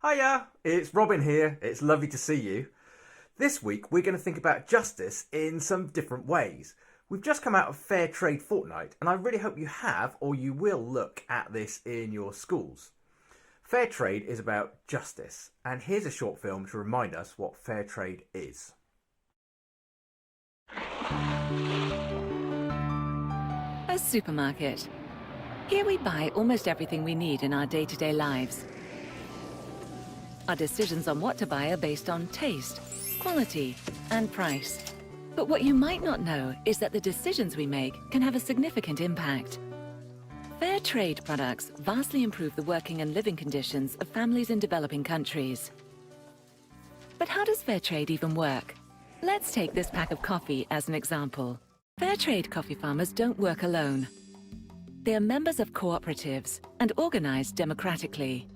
Hiya, it's Robin here. It's lovely to see you. This week we're going to think about justice in some different ways. We've just come out of Fair Trade Fortnight and I really hope you have or you will look at this in your schools. Fair trade is about justice, and here's a short film to remind us what fair trade is. A supermarket. Here we buy almost everything we need in our day-to-day lives. Our decisions on what to buy are based on taste, quality, and price. But what you might not know is that the decisions we make can have a significant impact. Fair trade products vastly improve the working and living conditions of families in developing countries. But how does fair trade even work? Let's take this pack of coffee as an example. Fair trade coffee farmers don't work alone. They are members of cooperatives and organized democratically.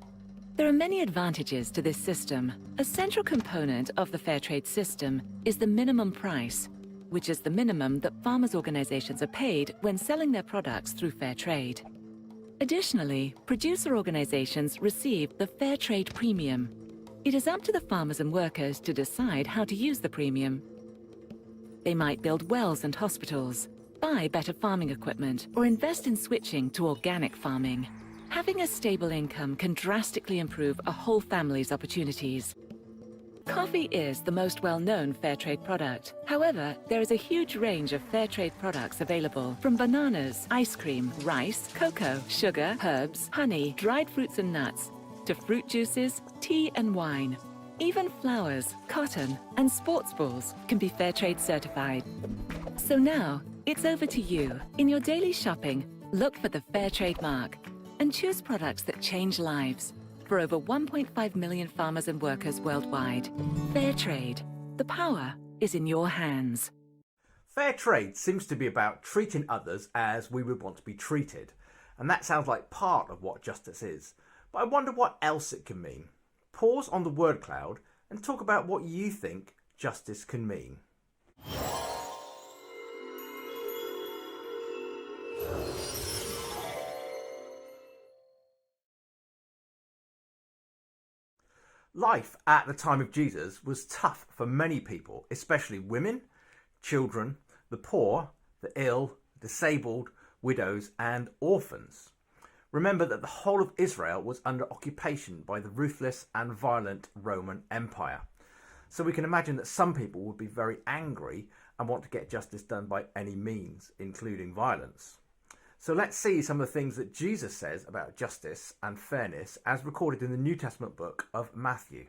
There are many advantages to this system. A central component of the fair trade system is the minimum price, which is the minimum that farmers' organizations are paid when selling their products through fair trade. Additionally, producer organizations receive the fair trade premium. It is up to the farmers and workers to decide how to use the premium. They might build wells and hospitals, buy better farming equipment, or invest in switching to organic farming. Having a stable income can drastically improve a whole family's opportunities. Coffee is the most well-known fair trade product. However, there is a huge range of fair trade products available, from bananas, ice cream, rice, cocoa, sugar, herbs, honey, dried fruits and nuts, to fruit juices, tea and wine. Even flowers, cotton, and sports balls can be fair trade certified. So now, it's over to you. In your daily shopping, look for the fair trade mark and choose products that change lives for over 1.5 million farmers and workers worldwide. Fair trade. The power is in your hands. Fair trade seems to be about treating others as we would want to be treated, and that sounds like part of what justice is. But I wonder what else it can mean. Pause on the word cloud and talk about what you think justice can mean. Life at the time of Jesus was tough for many people, especially women, children, the poor, the ill, disabled, widows and orphans. Remember that the whole of Israel was under occupation by the ruthless and violent Roman Empire. So we can imagine that some people would be very angry and want to get justice done by any means, including violence. So let's see some of the things that Jesus says about justice and fairness as recorded in the New Testament book of Matthew.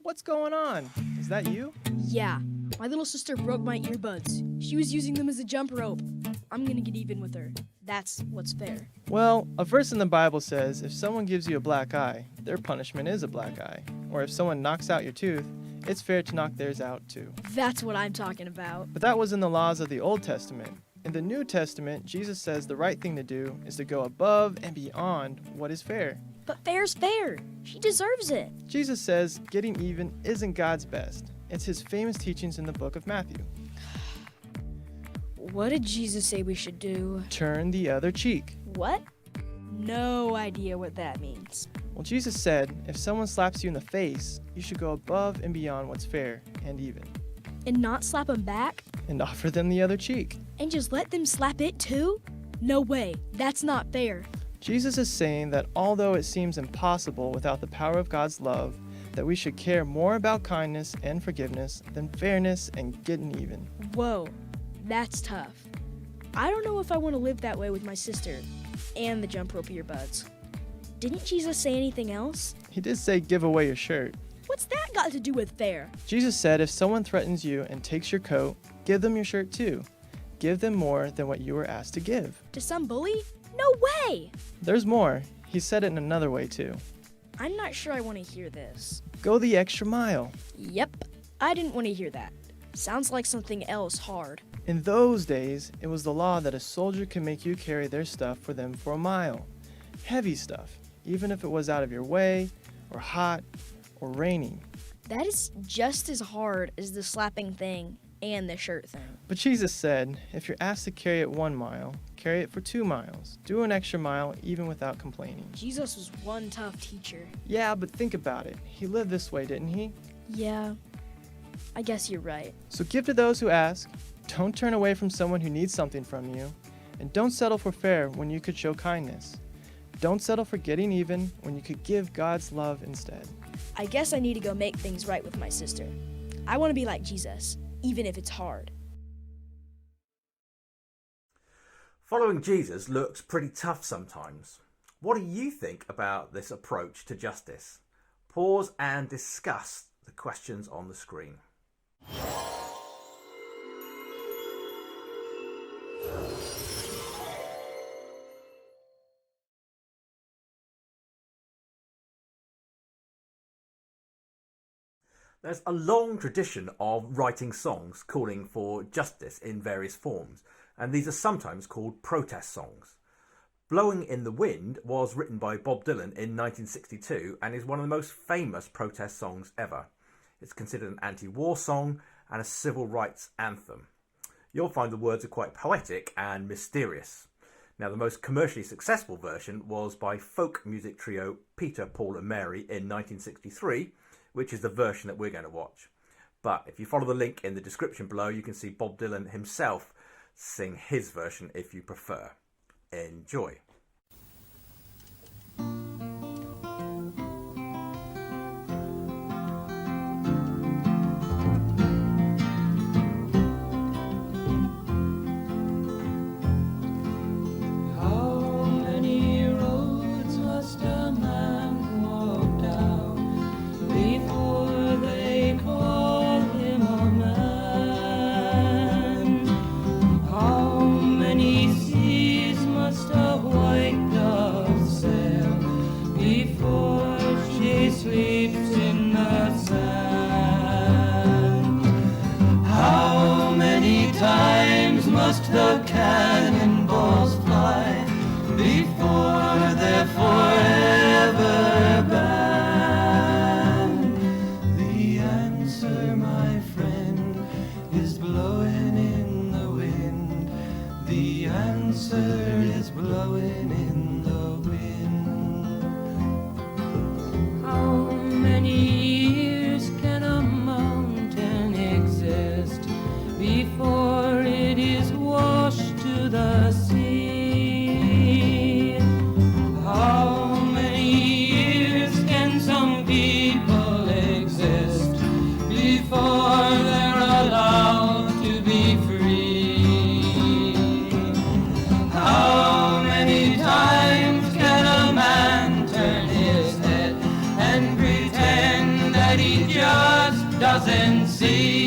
What's going on? Is that you? Yeah, my little sister broke my earbuds. She was using them as a jump rope. I'm gonna get even with her. That's what's fair. Well, a verse in the Bible says if someone gives you a black eye, their punishment is a black eye. Or if someone knocks out your tooth, it's fair to knock theirs out too. That's what I'm talking about. But that was in the laws of the Old Testament. In the New Testament, Jesus says the right thing to do is to go above and beyond what is fair. But fair's fair. She deserves it. Jesus says getting even isn't God's best. It's his famous teachings in the book of Matthew. What did Jesus say we should do? Turn the other cheek. What? No idea what that means. Well, Jesus said if someone slaps you in the face, you should go above and beyond what's fair and even. And not slap them back? And offer them the other cheek. And just let them slap it too? No way. That's not fair. Jesus is saying that although it seems impossible without the power of God's love, that we should care more about kindness and forgiveness than fairness and getting even. Whoa, that's tough. I don't know if I want to live that way with my sister and the jump rope earbuds. Didn't Jesus say anything else? He did say give away your shirt. What's that got to do with fair? Jesus said if someone threatens you and takes your coat, give them your shirt too. Give them more than what you were asked to give. To some bully? No way! There's more. He said it in another way too. I'm not sure I want to hear this. Go the extra mile. Yep, I didn't want to hear that. Sounds like something else hard. In those days, it was the law that a soldier could make you carry their stuff for them for a mile. Heavy stuff, even if it was out of your way, or hot, or raining. That is just as hard as the slapping thing and the shirt thing. But Jesus said, if you're asked to carry it 1 mile, carry it for 2 miles. Do an extra mile even without complaining. Jesus was one tough teacher. Yeah, but think about it. He lived this way, didn't he? Yeah, I guess you're right. So give to those who ask. Don't turn away from someone who needs something from you. And don't settle for fair when you could show kindness. Don't settle for getting even when you could give God's love instead. I guess I need to go make things right with my sister. I want to be like Jesus, even if it's hard. Following Jesus looks pretty tough sometimes. What do you think about this approach to justice? Pause and discuss the questions on the screen. There's a long tradition of writing songs calling for justice in various forms, and these are sometimes called protest songs. Blowing in the Wind was written by Bob Dylan in 1962 and is one of the most famous protest songs ever. It's considered an anti-war song and a civil rights anthem. You'll find the words are quite poetic and mysterious. Now, the most commercially successful version was by folk music trio Peter, Paul and Mary in 1963, which is the version that we're going to watch. But if you follow the link in the description below, you can see Bob Dylan himself sing his version if you prefer. Enjoy. The cannonballs fly before they're forever banned. The answer, my friend, is blowing in the wind. The answer is blowing in the wind. How many years can a mountain exist before it is washed to the sea? How many years can some people exist before they're allowed to be free? How many times can a man turn his head and pretend that he just doesn't see?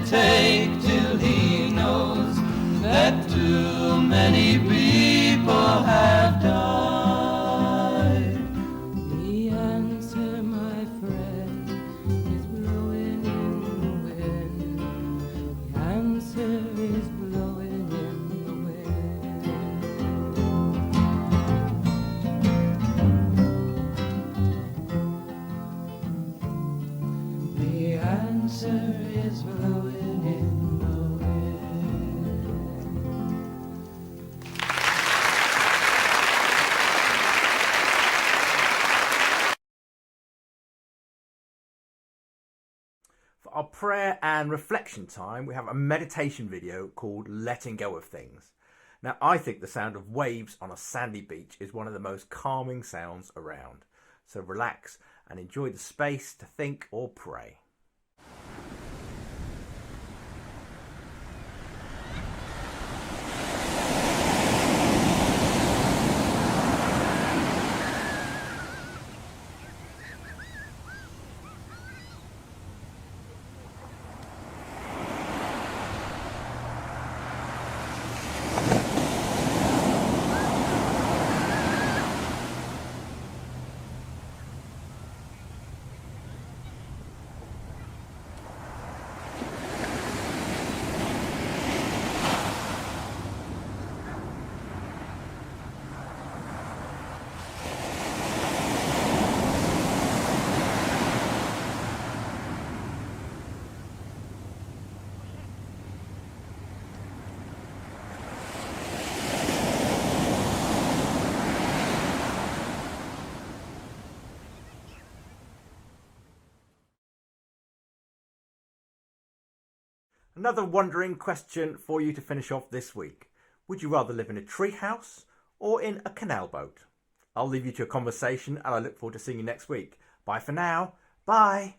Take till he knows that too many people have died. The answer, my friend, is blowing in the wind. The answer is blowing in the wind. The answer is blowing. For our prayer and reflection time, we have a meditation video called Letting Go of Things. Now, I think the sound of waves on a sandy beach is one of the most calming sounds around. So relax and enjoy the space to think or pray. Another wondering question for you to finish off this week. Would you rather live in a tree house or in a canal boat? I'll leave you to a conversation and I look forward to seeing you next week. Bye for now. Bye.